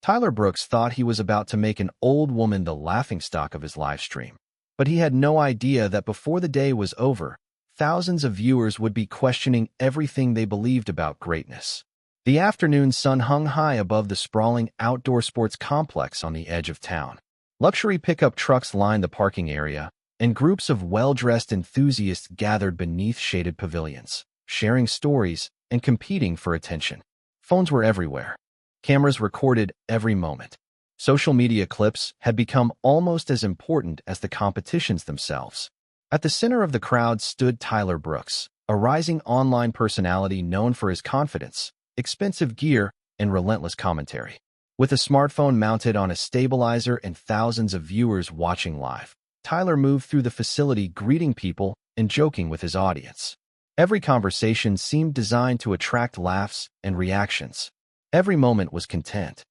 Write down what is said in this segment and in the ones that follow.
Tyler Brooks thought he was about to make an old woman the laughingstock of his livestream. But he had no idea that before the day was over, thousands of viewers would be questioning everything they believed about greatness. The afternoon sun hung high above the sprawling outdoor sports complex on the edge of town. Luxury pickup trucks lined the parking area, and groups of well-dressed enthusiasts gathered beneath shaded pavilions, sharing stories and competing for attention. Phones were everywhere. Cameras recorded every moment. Social media clips had become almost as important as the competitions themselves. At the center of the crowd stood Tyler Brooks, a rising online personality known for his confidence, expensive gear, and relentless commentary. With a smartphone mounted on a stabilizer and thousands of viewers watching live, Tyler moved through the facility greeting people and joking with his audience. Every conversation seemed designed to attract laughs and reactions. Every moment was content.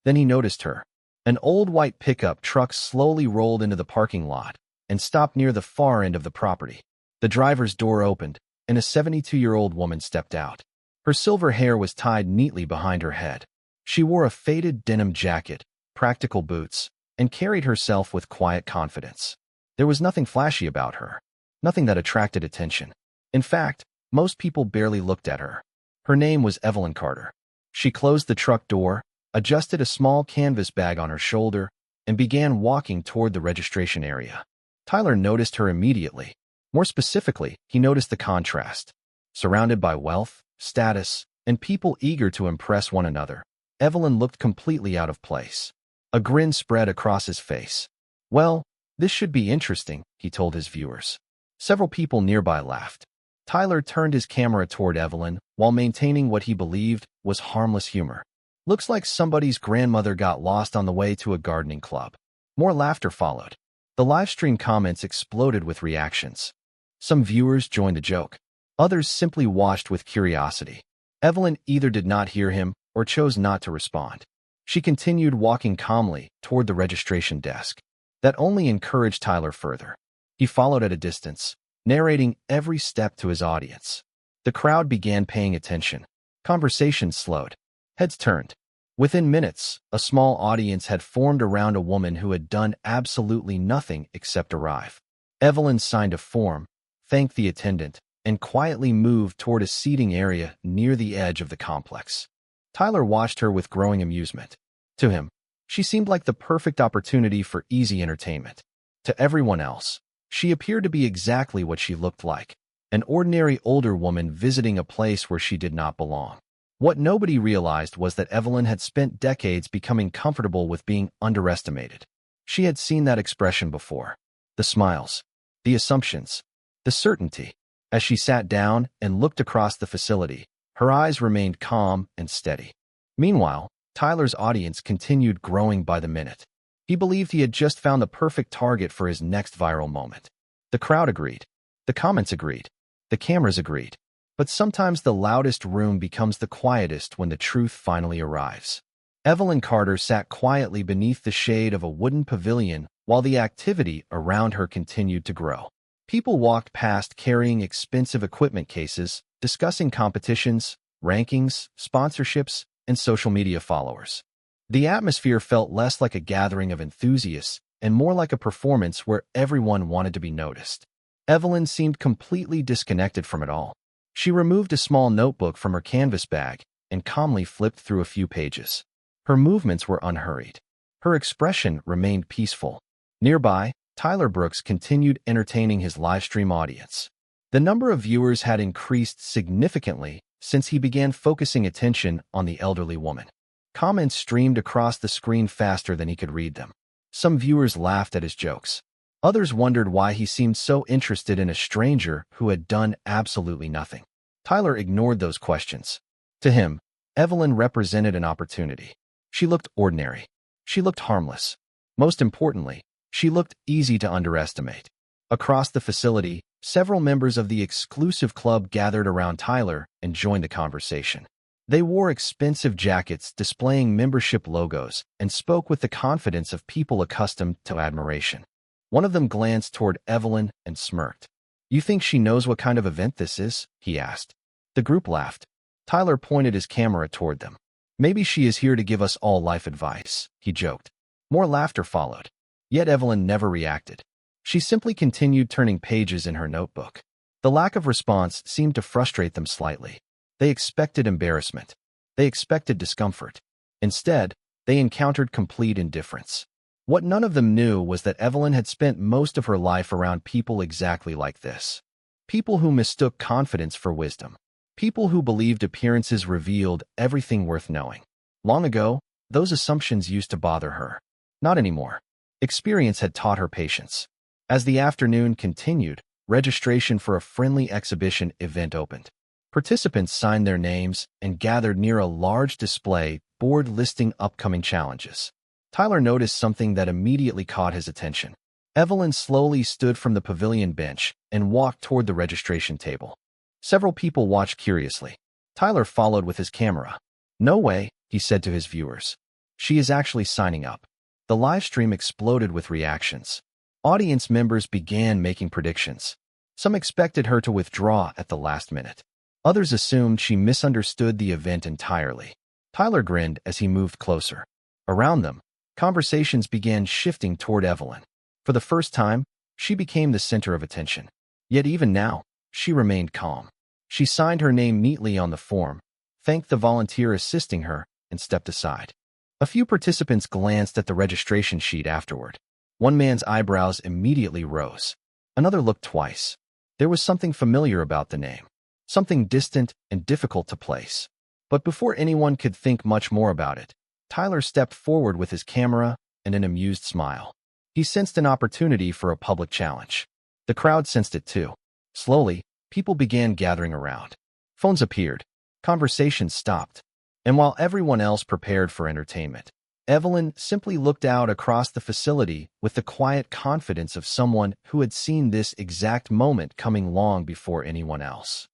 Then he noticed her. An old white pickup truck slowly rolled into the parking lot and stopped near the far end of the property. The driver's door opened, and a 72-year-old woman stepped out. Her silver hair was tied neatly behind her head. She wore a faded denim jacket, practical boots, and carried herself with quiet confidence. There was nothing flashy about her, nothing that attracted attention. In fact, most people barely looked at her. Her name was Evelyn Carter. She closed the truck door, adjusted a small canvas bag on her shoulder, and began walking toward the registration area. Tyler noticed her immediately. More specifically, he noticed the contrast. Surrounded by wealth, status, and people eager to impress one another, Evelyn looked completely out of place. A grin spread across his face. "Well, this should be interesting," he told his viewers. Several people nearby laughed. Tyler turned his camera toward Evelyn while maintaining what he believed was harmless humor. "Looks like somebody's grandmother got lost on the way to a gardening club." More laughter followed. The livestream comments exploded with reactions. Some viewers joined the joke. Others simply watched with curiosity. Evelyn either did not hear him or chose not to respond. She continued walking calmly toward the registration desk. That only encouraged Tyler further. He followed at a distance, narrating every step to his audience. The crowd began paying attention. Conversations slowed. Heads turned. Within minutes, a small audience had formed around a woman who had done absolutely nothing except arrive. Evelyn signed a form, thanked the attendant, and quietly moved toward a seating area near the edge of the complex. Tyler watched her with growing amusement. To him, she seemed like the perfect opportunity for easy entertainment. To everyone else, she appeared to be exactly what she looked like, an ordinary older woman visiting a place where she did not belong. What nobody realized was that Evelyn had spent decades becoming comfortable with being underestimated. She had seen that expression before. The smiles, the assumptions, the certainty. As she sat down and looked across the facility, her eyes remained calm and steady. Meanwhile, Tyler's audience continued growing by the minute. He believed he had just found the perfect target for his next viral moment. The crowd agreed. The comments agreed. The cameras agreed. But sometimes the loudest room becomes the quietest when the truth finally arrives. Evelyn Carter sat quietly beneath the shade of a wooden pavilion while the activity around her continued to grow. People walked past carrying expensive equipment cases, discussing competitions, rankings, sponsorships, and social media followers. The atmosphere felt less like a gathering of enthusiasts and more like a performance where everyone wanted to be noticed. Evelyn seemed completely disconnected from it all. She removed a small notebook from her canvas bag and calmly flipped through a few pages. Her movements were unhurried. Her expression remained peaceful. Nearby, Tyler Brooks continued entertaining his livestream audience. The number of viewers had increased significantly since he began focusing attention on the elderly woman. Comments streamed across the screen faster than he could read them. Some viewers laughed at his jokes. Others wondered why he seemed so interested in a stranger who had done absolutely nothing. Tyler ignored those questions. To him, Evelyn represented an opportunity. She looked ordinary. She looked harmless. Most importantly, she looked easy to underestimate. Across the facility, several members of the exclusive club gathered around Tyler and joined the conversation. They wore expensive jackets displaying membership logos and spoke with the confidence of people accustomed to admiration. One of them glanced toward Evelyn and smirked. "You think she knows what kind of event this is?" he asked. The group laughed. Tyler pointed his camera toward them. Maybe she is here to give us all life advice, he joked. More laughter followed. Yet Evelyn never reacted. She simply continued turning pages in her notebook. The lack of response seemed to frustrate them slightly. They expected embarrassment. They expected discomfort. Instead, they encountered complete indifference. What none of them knew was that Evelyn had spent most of her life around people exactly like this. People who mistook confidence for wisdom. People who believed appearances revealed everything worth knowing. Long ago, those assumptions used to bother her. Not anymore. Experience had taught her patience. As the afternoon continued, registration for a friendly exhibition event opened. Participants signed their names and gathered near a large display board listing upcoming challenges. Tyler noticed something that immediately caught his attention. Evelyn slowly stood from the pavilion bench and walked toward the registration table. Several people watched curiously. Tyler followed with his camera. "No way," he said to his viewers. "She is actually signing up." The live stream exploded with reactions. Audience members began making predictions. Some expected her to withdraw at the last minute. Others assumed she misunderstood the event entirely. Tyler grinned as he moved closer. Around them, conversations began shifting toward Evelyn. For the first time, she became the center of attention. Yet even now, she remained calm. She signed her name neatly on the form, thanked the volunteer assisting her, and stepped aside. A few participants glanced at the registration sheet afterward. One man's eyebrows immediately rose. Another looked twice. There was something familiar about the name, something distant and difficult to place. But before anyone could think much more about it, Tyler stepped forward with his camera and an amused smile. He sensed an opportunity for a public challenge. The crowd sensed it too. Slowly, people began gathering around. Phones appeared. Conversations stopped. And while everyone else prepared for entertainment, Evelyn simply looked out across the facility with the quiet confidence of someone who had seen this exact moment coming long before anyone else.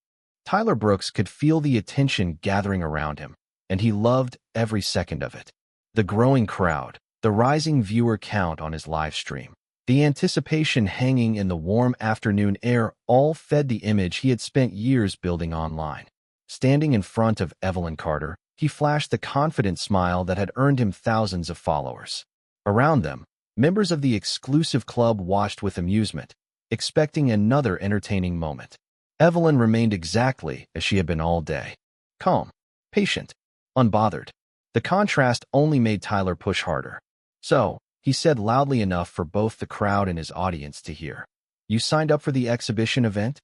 Tyler Brooks could feel the attention gathering around him, and he loved every second of it. The growing crowd, the rising viewer count on his live stream, the anticipation hanging in the warm afternoon air all fed the image he had spent years building online. Standing in front of Evelyn Carter, he flashed the confident smile that had earned him thousands of followers. Around them, members of the exclusive club watched with amusement, expecting another entertaining moment. Evelyn remained exactly as she had been all day. Calm, patient, unbothered. The contrast only made Tyler push harder. "So," he said loudly enough for both the crowd and his audience to hear, "you signed up for the exhibition event?"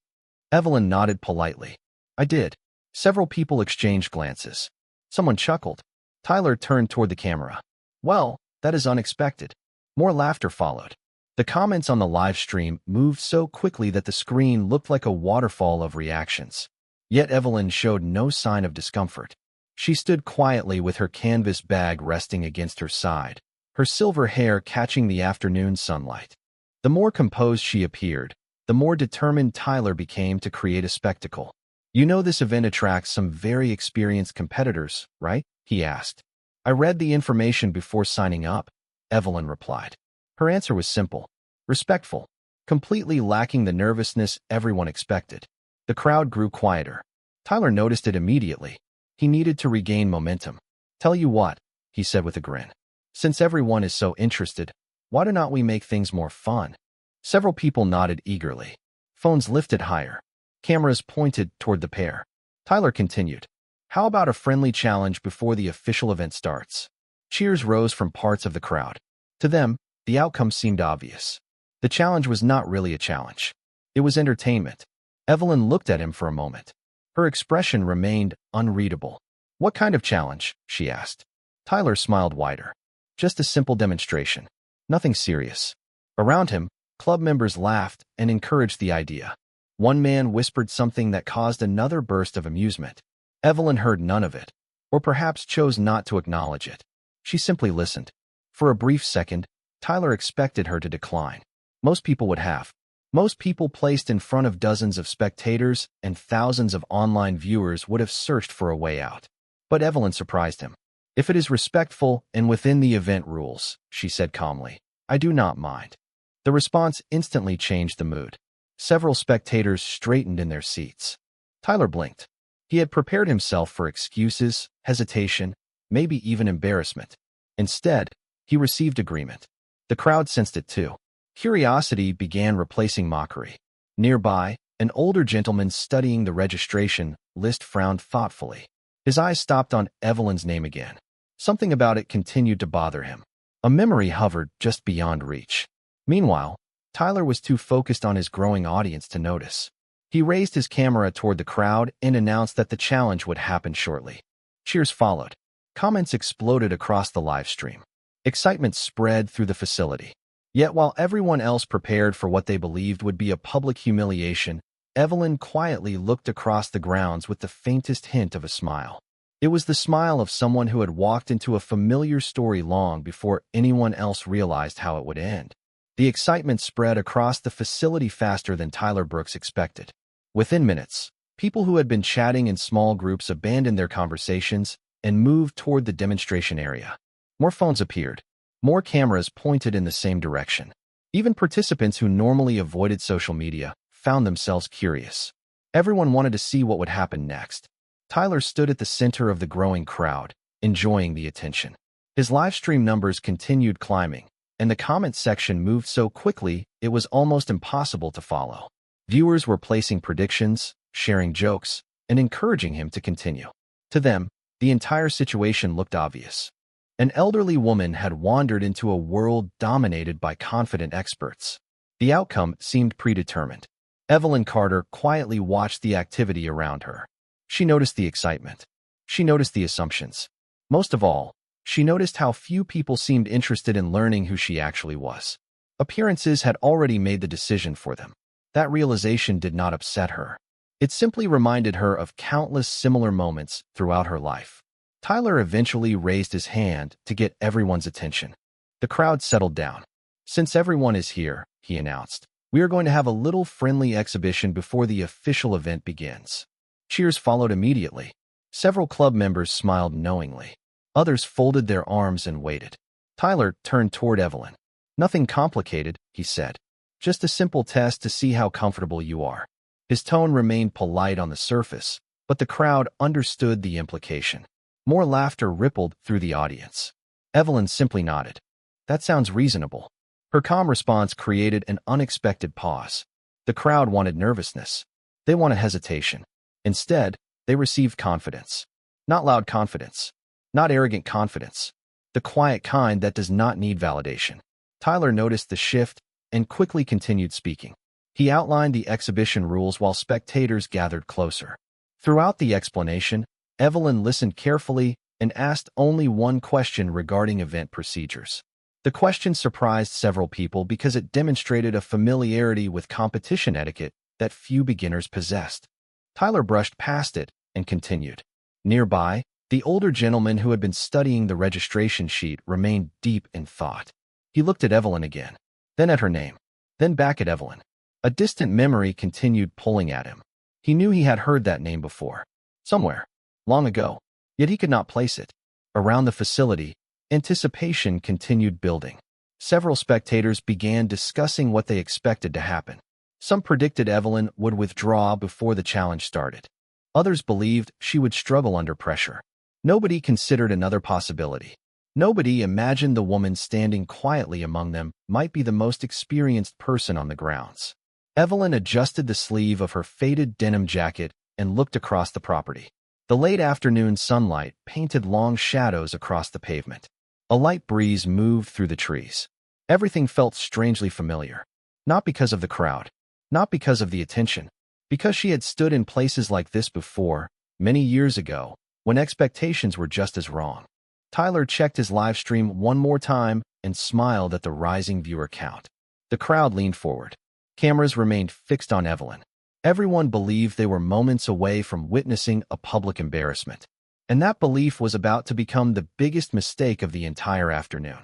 Evelyn nodded politely. "I did." Several people exchanged glances. Someone chuckled. Tyler turned toward the camera. "Well, that is unexpected." More laughter followed. The comments on the live stream moved so quickly that the screen looked like a waterfall of reactions. Yet Evelyn showed no sign of discomfort. She stood quietly with her canvas bag resting against her side, her silver hair catching the afternoon sunlight. The more composed she appeared, the more determined Tyler became to create a spectacle. "You know this event attracts some very experienced competitors, right?" he asked. "I read the information before signing up," Evelyn replied. Her answer was simple, respectful, completely lacking the nervousness everyone expected. The crowd grew quieter. Tyler noticed it immediately. He needed to regain momentum. "Tell you what," he said with a grin. "Since everyone is so interested, why do not we make things more fun?" Several people nodded eagerly. Phones lifted higher. Cameras pointed toward the pair. Tyler continued. "How about a friendly challenge before the official event starts?" Cheers rose from parts of the crowd. To them, the outcome seemed obvious. The challenge was not really a challenge. It was entertainment. Evelyn looked at him for a moment. Her expression remained unreadable. "What kind of challenge?" she asked. Tyler smiled wider. "Just a simple demonstration. Nothing serious." Around him, club members laughed and encouraged the idea. One man whispered something that caused another burst of amusement. Evelyn heard none of it, or perhaps chose not to acknowledge it. She simply listened. For a brief second, Tyler expected her to decline. Most people would have. Most people placed in front of dozens of spectators and thousands of online viewers would have searched for a way out. But Evelyn surprised him. "If it is respectful and within the event rules," she said calmly, "I do not mind." The response instantly changed the mood. Several spectators straightened in their seats. Tyler blinked. He had prepared himself for excuses, hesitation, maybe even embarrassment. Instead, he received agreement. The crowd sensed it too. Curiosity began replacing mockery. Nearby, an older gentleman studying the registration list frowned thoughtfully. His eyes stopped on Evelyn's name again. Something about it continued to bother him. A memory hovered just beyond reach. Meanwhile, Tyler was too focused on his growing audience to notice. He raised his camera toward the crowd and announced that the challenge would happen shortly. Cheers followed. Comments exploded across the live stream. Excitement spread through the facility. Yet while everyone else prepared for what they believed would be a public humiliation, Evelyn quietly looked across the grounds with the faintest hint of a smile. It was the smile of someone who had walked into a familiar story long before anyone else realized how it would end. The excitement spread across the facility faster than Tyler Brooks expected. Within minutes, people who had been chatting in small groups abandoned their conversations and moved toward the demonstration area. More phones appeared. More cameras pointed in the same direction. Even participants who normally avoided social media found themselves curious. Everyone wanted to see what would happen next. Tyler stood at the center of the growing crowd, enjoying the attention. His live stream numbers continued climbing, and the comment section moved so quickly it was almost impossible to follow. Viewers were placing predictions, sharing jokes, and encouraging him to continue. To them, the entire situation looked obvious. An elderly woman had wandered into a world dominated by confident experts. The outcome seemed predetermined. Evelyn Carter quietly watched the activity around her. She noticed the excitement. She noticed the assumptions. Most of all, she noticed how few people seemed interested in learning who she actually was. Appearances had already made the decision for them. That realization did not upset her. It simply reminded her of countless similar moments throughout her life. Tyler eventually raised his hand to get everyone's attention. The crowd settled down. "Since everyone is here," he announced, "we are going to have a little friendly exhibition before the official event begins." Cheers followed immediately. Several club members smiled knowingly. Others folded their arms and waited. Tyler turned toward Evelyn. "Nothing complicated," he said. "Just a simple test to see how comfortable you are." His tone remained polite on the surface, but the crowd understood the implication. More laughter rippled through the audience. Evelyn simply nodded. "That sounds reasonable." Her calm response created an unexpected pause. The crowd wanted nervousness. They wanted hesitation. Instead, they received confidence. Not loud confidence. Not arrogant confidence. The quiet kind that does not need validation. Tyler noticed the shift and quickly continued speaking. He outlined the exhibition rules while spectators gathered closer. Throughout the explanation, Evelyn listened carefully and asked only one question regarding event procedures. The question surprised several people because it demonstrated a familiarity with competition etiquette that few beginners possessed. Tyler brushed past it and continued. Nearby, the older gentleman who had been studying the registration sheet remained deep in thought. He looked at Evelyn again, then at her name, then back at Evelyn. A distant memory continued pulling at him. He knew he had heard that name before. Somewhere. Long ago. Yet he could not place it. Around the facility, anticipation continued building. Several spectators began discussing what they expected to happen. Some predicted Evelyn would withdraw before the challenge started. Others believed she would struggle under pressure. Nobody considered another possibility. Nobody imagined the woman standing quietly among them might be the most experienced person on the grounds. Evelyn adjusted the sleeve of her faded denim jacket and looked across the property. The late afternoon sunlight painted long shadows across the pavement. A light breeze moved through the trees. Everything felt strangely familiar. Not because of the crowd. Not because of the attention. Because she had stood in places like this before, many years ago, when expectations were just as wrong. Tyler checked his live stream one more time and smiled at the rising viewer count. The crowd leaned forward. Cameras remained fixed on Evelyn. Everyone believed they were moments away from witnessing a public embarrassment. And that belief was about to become the biggest mistake of the entire afternoon.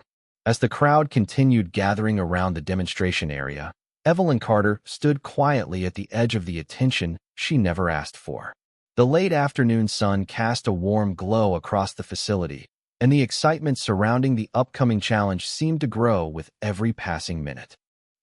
As the crowd continued gathering around the demonstration area, Evelyn Carter stood quietly at the edge of the attention she never asked for. The late afternoon sun cast a warm glow across the facility, and the excitement surrounding the upcoming challenge seemed to grow with every passing minute.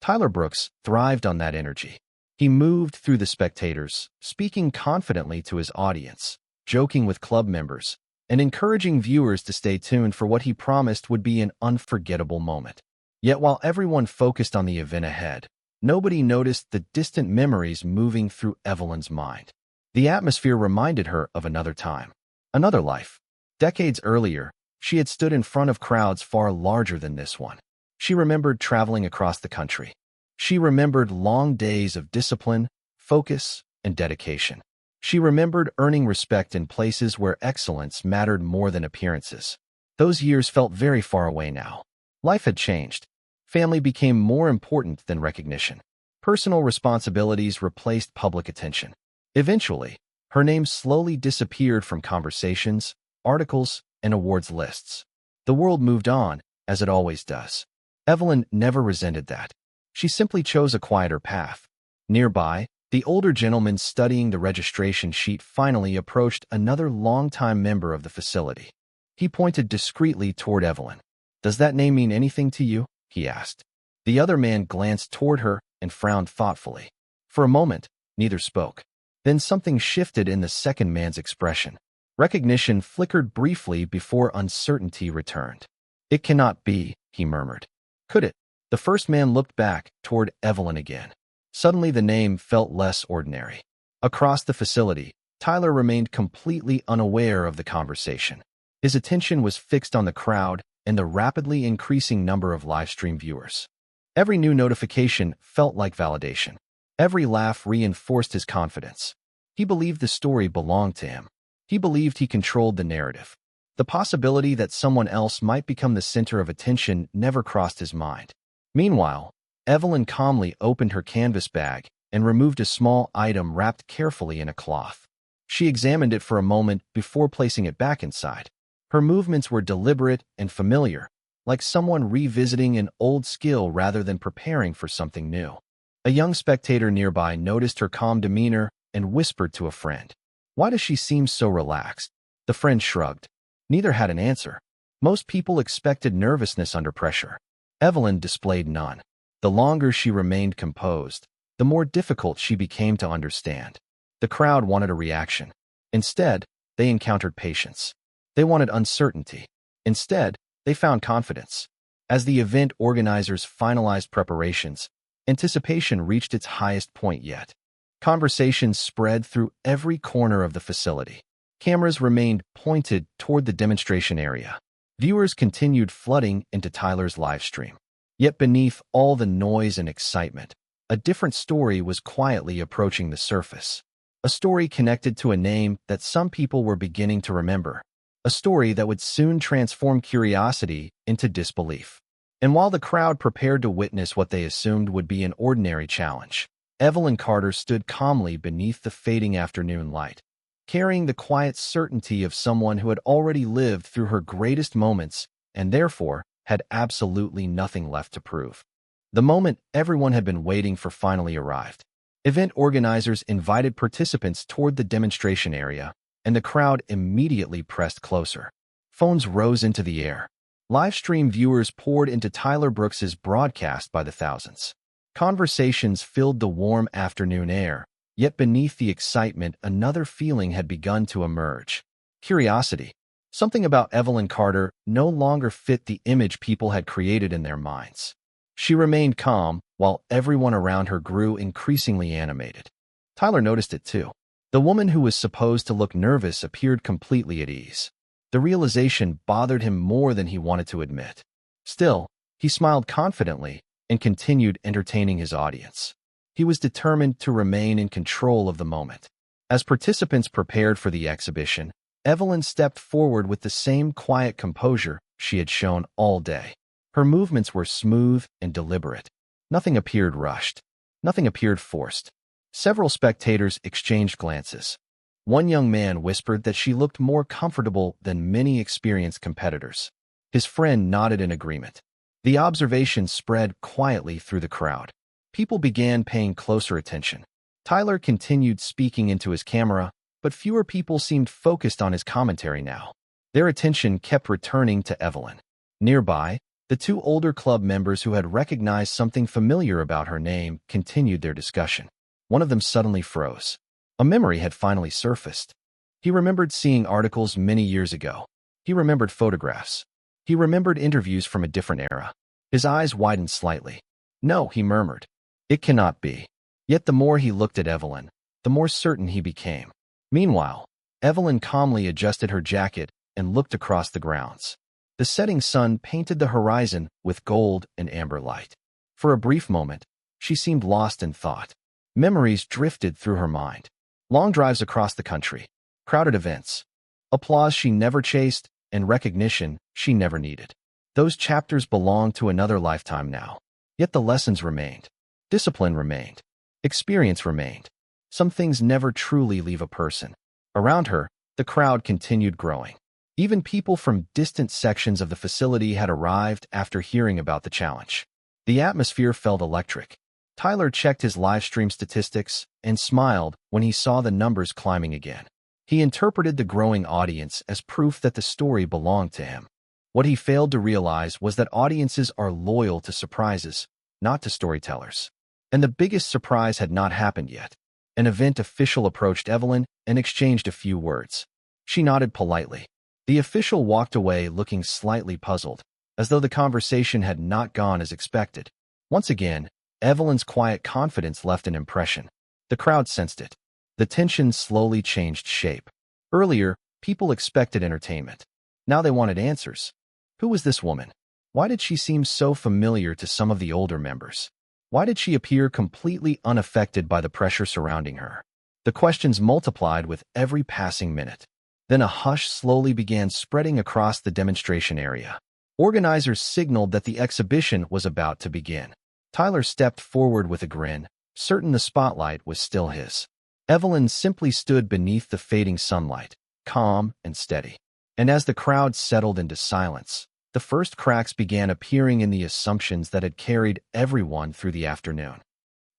Tyler Brooks thrived on that energy. He moved through the spectators, speaking confidently to his audience, joking with club members, and encouraging viewers to stay tuned for what he promised would be an unforgettable moment. Yet while everyone focused on the event ahead, nobody noticed the distant memories moving through Evelyn's mind. The atmosphere reminded her of another time, another life. Decades earlier, she had stood in front of crowds far larger than this one. She remembered traveling across the country. She remembered long days of discipline, focus, and dedication. She remembered earning respect in places where excellence mattered more than appearances. Those years felt very far away now. Life had changed. Family became more important than recognition. Personal responsibilities replaced public attention. Eventually, her name slowly disappeared from conversations, articles, and awards lists. The world moved on, as it always does. Evelyn never resented that. She simply chose a quieter path. Nearby, the older gentleman studying the registration sheet finally approached another longtime member of the facility. He pointed discreetly toward Evelyn. "Does that name mean anything to you?" he asked. The other man glanced toward her and frowned thoughtfully. For a moment, neither spoke. Then something shifted in the second man's expression. Recognition flickered briefly before uncertainty returned. "It cannot be," he murmured. "Could it?" The first man looked back toward Evelyn again. Suddenly the name felt less ordinary. Across the facility, Tyler remained completely unaware of the conversation. His attention was fixed on the crowd and the rapidly increasing number of livestream viewers. Every new notification felt like validation. Every laugh reinforced his confidence. He believed the story belonged to him. He believed he controlled the narrative. The possibility that someone else might become the center of attention never crossed his mind. Meanwhile, Evelyn calmly opened her canvas bag and removed a small item wrapped carefully in a cloth. She examined it for a moment before placing it back inside. Her movements were deliberate and familiar, like someone revisiting an old skill rather than preparing for something new. A young spectator nearby noticed her calm demeanor and whispered to a friend, "Why does she seem so relaxed?" The friend shrugged. Neither had an answer. Most people expected nervousness under pressure. Evelyn displayed none. The longer she remained composed, the more difficult she became to understand. The crowd wanted a reaction. Instead, they encountered patience. They wanted uncertainty. Instead, they found confidence. As the event organizers finalized preparations, anticipation reached its highest point yet. Conversations spread through every corner of the facility. Cameras remained pointed toward the demonstration area. Viewers continued flooding into Tyler's live stream. Yet beneath all the noise and excitement, a different story was quietly approaching the surface. A story connected to a name that some people were beginning to remember. A story that would soon transform curiosity into disbelief. And while the crowd prepared to witness what they assumed would be an ordinary challenge, Evelyn Carter stood calmly beneath the fading afternoon light, carrying the quiet certainty of someone who had already lived through her greatest moments and therefore had absolutely nothing left to prove. The moment everyone had been waiting for finally arrived. Event organizers invited participants toward the demonstration area, and the crowd immediately pressed closer. Phones rose into the air. Livestream viewers poured into Tyler Brooks's broadcast by the thousands. Conversations filled the warm afternoon air, yet beneath the excitement, another feeling had begun to emerge. Curiosity. Something about Evelyn Carter no longer fit the image people had created in their minds. She remained calm, while everyone around her grew increasingly animated. Tyler noticed it too. The woman who was supposed to look nervous appeared completely at ease. The realization bothered him more than he wanted to admit. Still, he smiled confidently and continued entertaining his audience. He was determined to remain in control of the moment. As participants prepared for the exhibition, Evelyn stepped forward with the same quiet composure she had shown all day. Her movements were smooth and deliberate. Nothing appeared rushed. Nothing appeared forced. Several spectators exchanged glances. One young man whispered that she looked more comfortable than many experienced competitors. His friend nodded in agreement. The observation spread quietly through the crowd. People began paying closer attention. Tyler continued speaking into his camera, but fewer people seemed focused on his commentary now. Their attention kept returning to Evelyn. Nearby, the two older club members who had recognized something familiar about her name continued their discussion. One of them suddenly froze. A memory had finally surfaced. He remembered seeing articles many years ago. He remembered photographs. He remembered interviews from a different era. His eyes widened slightly. No, he murmured. It cannot be. Yet the more he looked at Evelyn, the more certain he became. Meanwhile, Evelyn calmly adjusted her jacket and looked across the grounds. The setting sun painted the horizon with gold and amber light. For a brief moment, she seemed lost in thought. Memories drifted through her mind. Long drives across the country, crowded events, applause she never chased, and recognition she never needed. Those chapters belonged to another lifetime now. Yet the lessons remained. Discipline remained. Experience remained. Some things never truly leave a person. Around her, the crowd continued growing. Even people from distant sections of the facility had arrived after hearing about the challenge. The atmosphere felt electric. Tyler checked his livestream statistics and smiled when he saw the numbers climbing again. He interpreted the growing audience as proof that the story belonged to him. What he failed to realize was that audiences are loyal to surprises, not to storytellers. And the biggest surprise had not happened yet. An event official approached Evelyn and exchanged a few words. She nodded politely. The official walked away looking slightly puzzled, as though the conversation had not gone as expected. Once again, Evelyn's quiet confidence left an impression. The crowd sensed it. The tension slowly changed shape. Earlier, people expected entertainment. Now they wanted answers. Who was this woman? Why did she seem so familiar to some of the older members? Why did she appear completely unaffected by the pressure surrounding her? The questions multiplied with every passing minute. Then a hush slowly began spreading across the demonstration area. Organizers signaled that the exhibition was about to begin. Tyler stepped forward with a grin, certain the spotlight was still his. Evelyn simply stood beneath the fading sunlight, calm and steady. And as the crowd settled into silence, the first cracks began appearing in the assumptions that had carried everyone through the afternoon.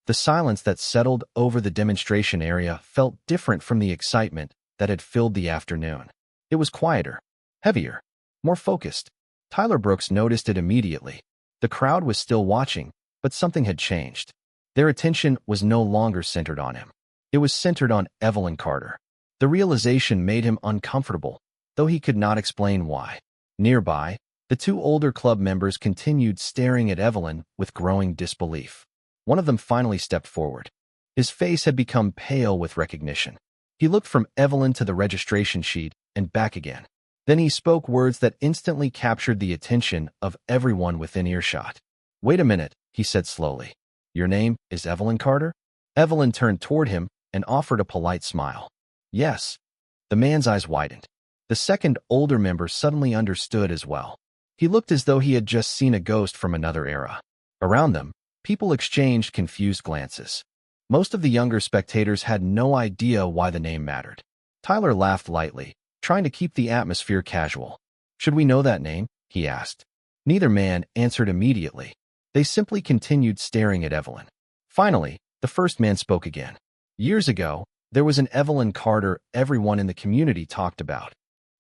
The silence that settled over the demonstration area felt different from the excitement that had filled the afternoon. It was quieter, heavier, more focused. Tyler Brooks noticed it immediately. The crowd was still watching, but something had changed. Their attention was no longer centered on him. It was centered on Evelyn Carter. The realization made him uncomfortable, though he could not explain why. Nearby, the two older club members continued staring at Evelyn with growing disbelief. One of them finally stepped forward. His face had become pale with recognition. He looked from Evelyn to the registration sheet and back again. Then he spoke words that instantly captured the attention of everyone within earshot. "Wait a minute," he said slowly. "Your name is Evelyn Carter?" Evelyn turned toward him and offered a polite smile. "Yes." The man's eyes widened. The second older member suddenly understood as well. He looked as though he had just seen a ghost from another era. Around them, people exchanged confused glances. Most of the younger spectators had no idea why the name mattered. Tyler laughed lightly, trying to keep the atmosphere casual. "Should we know that name?" he asked. Neither man answered immediately. They simply continued staring at Evelyn. Finally, the first man spoke again. "Years ago, there was an Evelyn Carter everyone in the community talked about."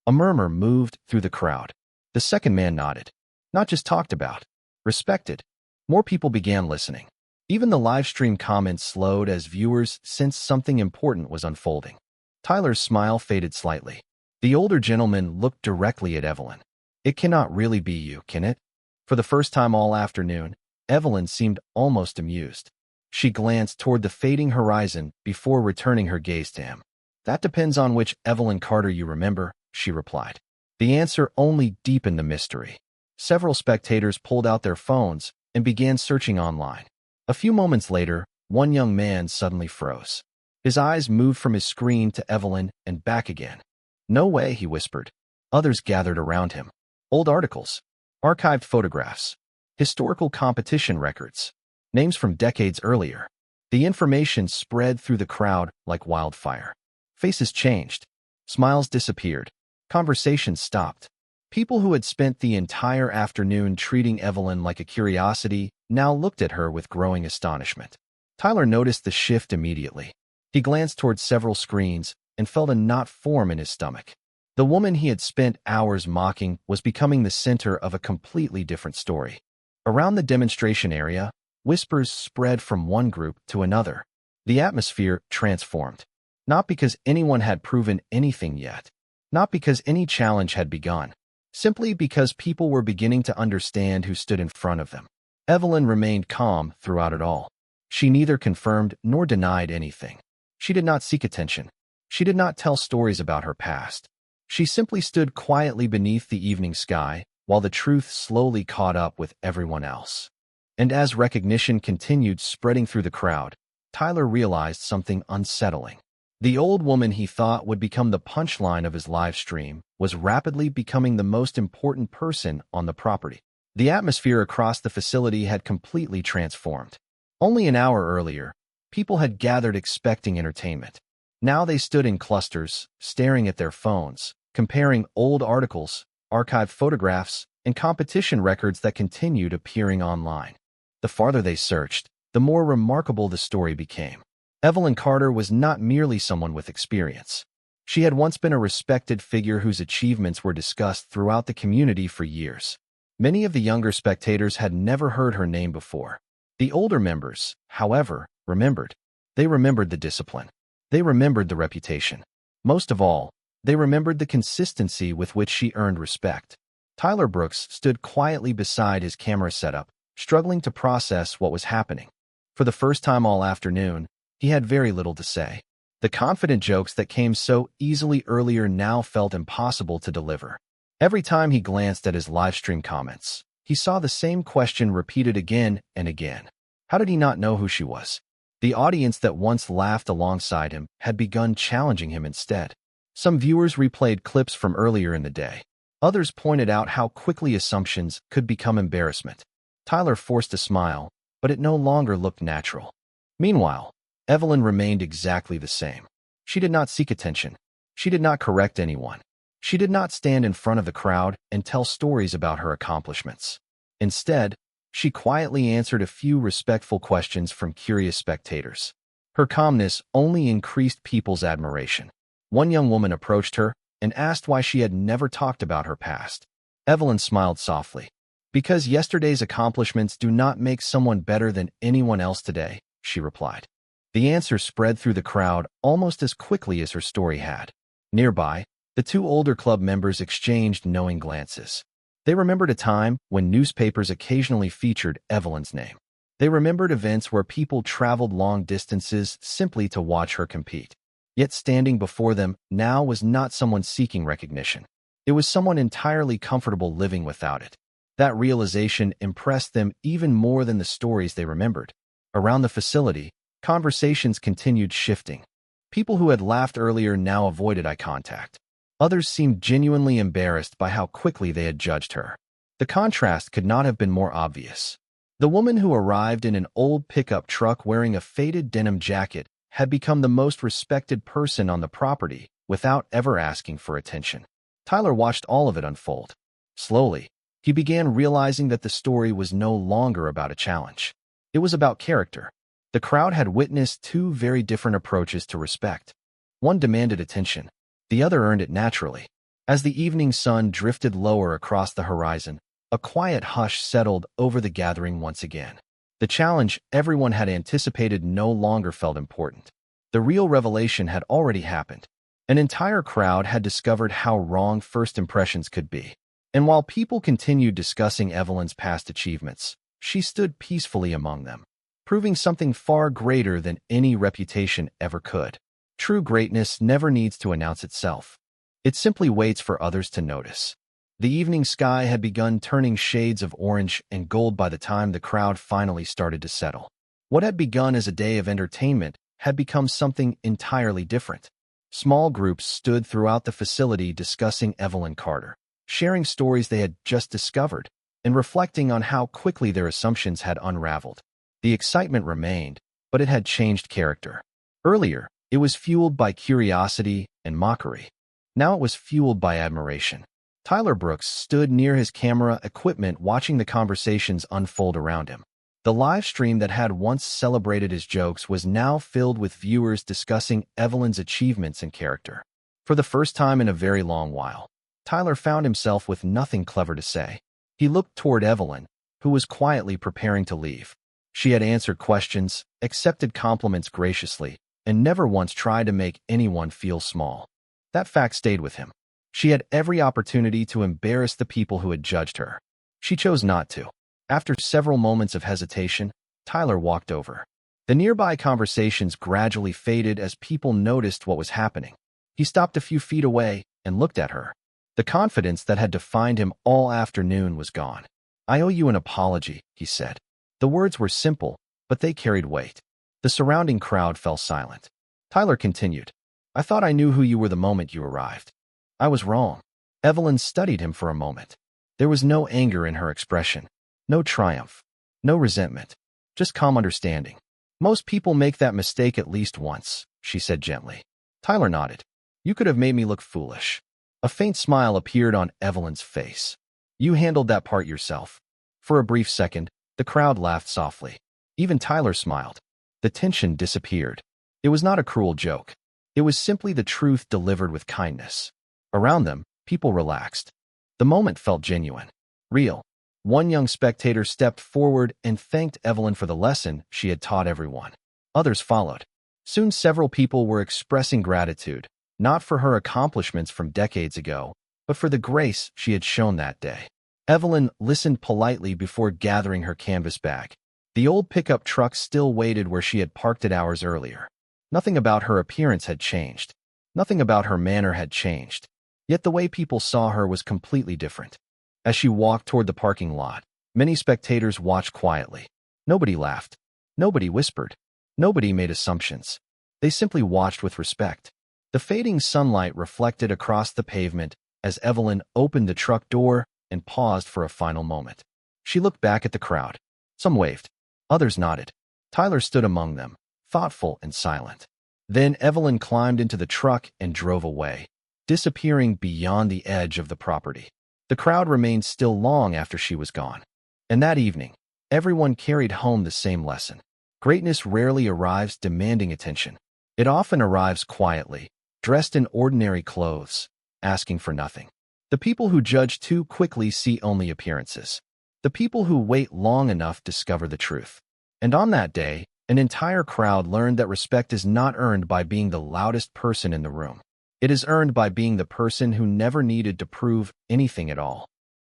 A murmur moved through the crowd. The second man nodded. Not just talked about, respected. More people began listening. Even the live stream comments slowed as viewers sensed something important was unfolding. Tyler's smile faded slightly. The older gentleman looked directly at Evelyn. "It cannot really be you, can it?" For the first time all afternoon, Evelyn seemed almost amused. She glanced toward the fading horizon before returning her gaze to him. "That depends on which Evelyn Carter you remember," she replied. The answer only deepened the mystery. Several spectators pulled out their phones and began searching online. A few moments later, one young man suddenly froze. His eyes moved from his screen to Evelyn and back again. "No way," he whispered. Others gathered around him. Old articles, archived photographs, historical competition records, names from decades earlier. The information spread through the crowd like wildfire. Faces changed. Smiles disappeared. Conversations stopped. People who had spent the entire afternoon treating Evelyn like a curiosity now looked at her with growing astonishment. Tyler noticed the shift immediately. He glanced toward several screens and felt a knot form in his stomach. The woman he had spent hours mocking was becoming the center of a completely different story. Around the demonstration area, whispers spread from one group to another. The atmosphere transformed. Not because anyone had proven anything yet. Not because any challenge had begun. Simply because people were beginning to understand who stood in front of them. Evelyn remained calm throughout it all. She neither confirmed nor denied anything. She did not seek attention. She did not tell stories about her past. She simply stood quietly beneath the evening sky, while the truth slowly caught up with everyone else. And as recognition continued spreading through the crowd, Tyler realized something unsettling. The old woman he thought would become the punchline of his live stream was rapidly becoming the most important person on the property. The atmosphere across the facility had completely transformed. Only an hour earlier, people had gathered expecting entertainment. Now they stood in clusters, staring at their phones, comparing old articles, archived photographs, and competition records that continued appearing online. The farther they searched, the more remarkable the story became. Evelyn Carter was not merely someone with experience. She had once been a respected figure whose achievements were discussed throughout the community for years. Many of the younger spectators had never heard her name before. The older members, however, remembered. They remembered the discipline. They remembered the reputation. Most of all, they remembered the consistency with which she earned respect. Tyler Brooks stood quietly beside his camera setup, struggling to process what was happening. For the first time all afternoon, he had very little to say. The confident jokes that came so easily earlier now felt impossible to deliver. Every time he glanced at his livestream comments, he saw the same question repeated again and again. How did he not know who she was? The audience that once laughed alongside him had begun challenging him instead. Some viewers replayed clips from earlier in the day. Others pointed out how quickly assumptions could become embarrassment. Tyler forced a smile, but it no longer looked natural. Meanwhile, Evelyn remained exactly the same. She did not seek attention. She did not correct anyone. She did not stand in front of the crowd and tell stories about her accomplishments. Instead, she quietly answered a few respectful questions from curious spectators. Her calmness only increased people's admiration. One young woman approached her and asked why she had never talked about her past. Evelyn smiled softly. Because yesterday's accomplishments do not make someone better than anyone else today, she replied. The answer spread through the crowd almost as quickly as her story had. Nearby, the two older club members exchanged knowing glances. They remembered a time when newspapers occasionally featured Evelyn's name. They remembered events where people traveled long distances simply to watch her compete. Yet standing before them now was not someone seeking recognition. It was someone entirely comfortable living without it. That realization impressed them even more than the stories they remembered. Around the facility, conversations continued shifting. People who had laughed earlier now avoided eye contact. Others seemed genuinely embarrassed by how quickly they had judged her. The contrast could not have been more obvious. The woman who arrived in an old pickup truck wearing a faded denim jacket had become the most respected person on the property without ever asking for attention. Tyler watched all of it unfold. Slowly, he began realizing that the story was no longer about a challenge. It was about character. The crowd had witnessed two very different approaches to respect. One demanded attention. The other earned it naturally. As the evening sun drifted lower across the horizon, a quiet hush settled over the gathering once again. The challenge everyone had anticipated no longer felt important. The real revelation had already happened. An entire crowd had discovered how wrong first impressions could be. And while people continued discussing Evelyn's past achievements, she stood peacefully among them, proving something far greater than any reputation ever could. True greatness never needs to announce itself. It simply waits for others to notice. The evening sky had begun turning shades of orange and gold by the time the crowd finally started to settle. What had begun as a day of entertainment had become something entirely different. Small groups stood throughout the facility discussing Evelyn Carter, sharing stories they had just discovered, and reflecting on how quickly their assumptions had unraveled. The excitement remained, but it had changed character. Earlier, it was fueled by curiosity and mockery. Now it was fueled by admiration. Tyler Brooks stood near his camera equipment watching the conversations unfold around him. The live stream that had once celebrated his jokes was now filled with viewers discussing Evelyn's achievements and character. For the first time in a very long while, Tyler found himself with nothing clever to say. He looked toward Evelyn, who was quietly preparing to leave. She had answered questions, accepted compliments graciously, and never once tried to make anyone feel small. That fact stayed with him. She had every opportunity to embarrass the people who had judged her. She chose not to. After several moments of hesitation, Tyler walked over. The nearby conversations gradually faded as people noticed what was happening. He stopped a few feet away and looked at her. The confidence that had defined him all afternoon was gone. "I owe you an apology," he said. The words were simple, but they carried weight. The surrounding crowd fell silent. Tyler continued, "I thought I knew who you were the moment you arrived. I was wrong." Evelyn studied him for a moment. There was no anger in her expression, no triumph, no resentment, just calm understanding. "Most people make that mistake at least once," she said gently. Tyler nodded. "You could have made me look foolish." A faint smile appeared on Evelyn's face. "You handled that part yourself." For a brief second, the crowd laughed softly. Even Tyler smiled. The tension disappeared. It was not a cruel joke. It was simply the truth delivered with kindness. Around them, people relaxed. The moment felt genuine, real. One young spectator stepped forward and thanked Evelyn for the lesson she had taught everyone. Others followed. Soon several people were expressing gratitude, not for her accomplishments from decades ago, but for the grace she had shown that day. Evelyn listened politely before gathering her canvas bag. The old pickup truck still waited where she had parked it hours earlier. Nothing about her appearance had changed. Nothing about her manner had changed. Yet the way people saw her was completely different. As she walked toward the parking lot, many spectators watched quietly. Nobody laughed. Nobody whispered. Nobody made assumptions. They simply watched with respect. The fading sunlight reflected across the pavement as Evelyn opened the truck door and paused for a final moment. She looked back at the crowd. Some waved. Others nodded. Tyler stood among them, thoughtful and silent. Then Evelyn climbed into the truck and drove away, disappearing beyond the edge of the property. The crowd remained still long after she was gone. And that evening, everyone carried home the same lesson. Greatness rarely arrives demanding attention. It often arrives quietly, dressed in ordinary clothes, asking for nothing. The people who judge too quickly see only appearances. The people who wait long enough discover the truth. And on that day, an entire crowd learned that respect is not earned by being the loudest person in the room. It is earned by being the person who never needed to prove anything at all.